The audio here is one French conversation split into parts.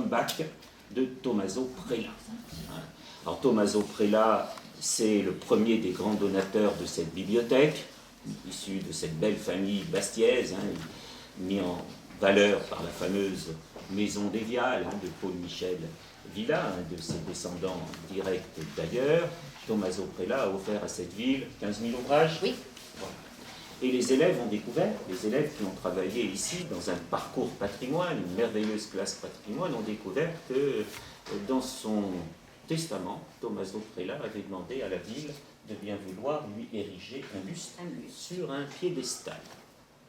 comeback de Tommaso Prella. Alors Tommaso Prella, c'est le premier des grands donateurs de cette bibliothèque, issu de cette belle famille bastiaise, mis en valeur par la fameuse maison des Viales de Paul-Michel Villa, de ses descendants directs d'ailleurs. Tommaso Prella a offert à cette ville 15 000 ouvrages. Oui. Voilà. Et les élèves ont découvert, les élèves qui ont travaillé ici dans un parcours patrimoine, une merveilleuse classe patrimoine, ont découvert que dans son testament, Tommaso Prella avait demandé à la ville de bien vouloir lui ériger un buste sur un piédestal.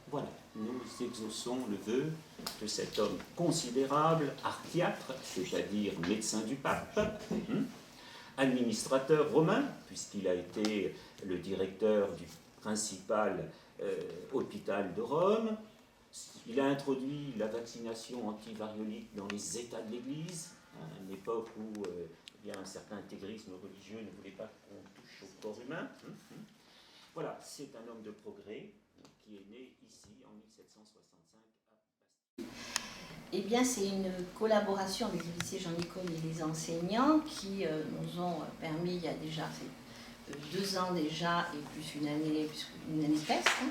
Voilà, nous exauçons le vœu de cet homme considérable, archiatre, c'est-à-dire médecin du pape, administrateur romain, puisqu'il a été le directeur du principal hôpital de Rome. Il a introduit la vaccination antivariolique dans les États de l'Église, à une époque où un certain intégrisme religieux ne voulait pas qu'on touche au corps humain. Voilà, c'est un homme de progrès qui est né ici en 1765 à Bastille. Eh bien, c'est une collaboration avec le lycée Jean-Nicole et les enseignants qui nous ont permis, il y a déjà 2 ans déjà, et plus une année presque,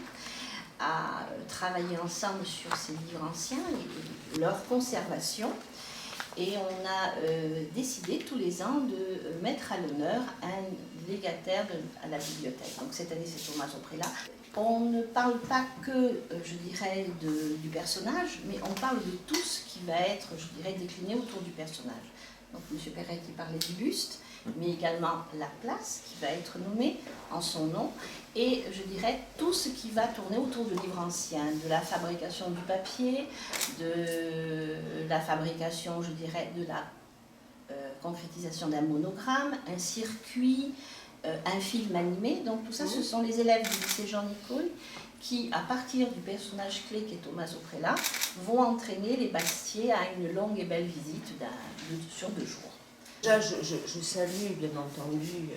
à travailler ensemble sur ces livres anciens et leur conservation. Et on a décidé tous les ans de mettre à l'honneur un légataire à la bibliothèque. Donc cette année, c'est Tommaso Prella. On ne parle pas que, je dirais, du personnage, mais on parle de tout ce qui va être, je dirais, décliné autour du personnage. Donc M. Perret qui parlait du buste, mais également la place qui va être nommée en son nom, et je dirais tout ce qui va tourner autour de livres anciens, de la fabrication du papier, de la fabrication, je dirais, de la concrétisation d'un monogramme, un circuit, un film animé. Donc tout ça, ce sont les élèves du lycée Jean-Nicole qui, à partir du personnage clé qui est Tommaso Prella, vont entraîner les Bastiais à une longue et belle visite sur 2 jours. Déjà, je salue bien entendu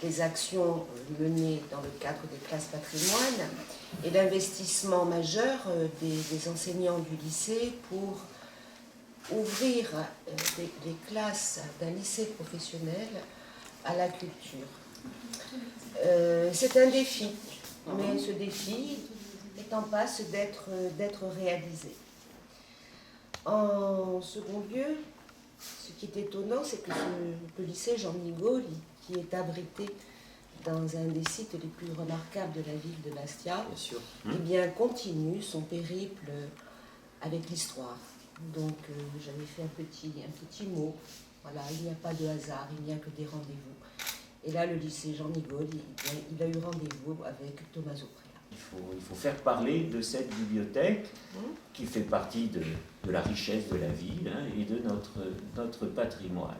les actions menées dans le cadre des classes patrimoine et l'investissement majeur des enseignants du lycée pour ouvrir les classes d'un lycée professionnel à la culture. C'est un défi, mais ce défi est en passe d'être réalisé. En second lieu, ce qui est étonnant, c'est que le lycée Jean-Nicole, qui est abrité dans un des sites les plus remarquables de la ville de Bastia, eh bien, continue son périple avec l'histoire. Donc j'avais fait un petit mot. Voilà, il n'y a pas de hasard, il n'y a que des rendez-vous. Et là, le lycée Jean-Nicole, il a eu rendez-vous avec Tommaso Prella. Il faut faire parler de cette bibliothèque qui fait partie de la richesse de la ville et de notre patrimoine.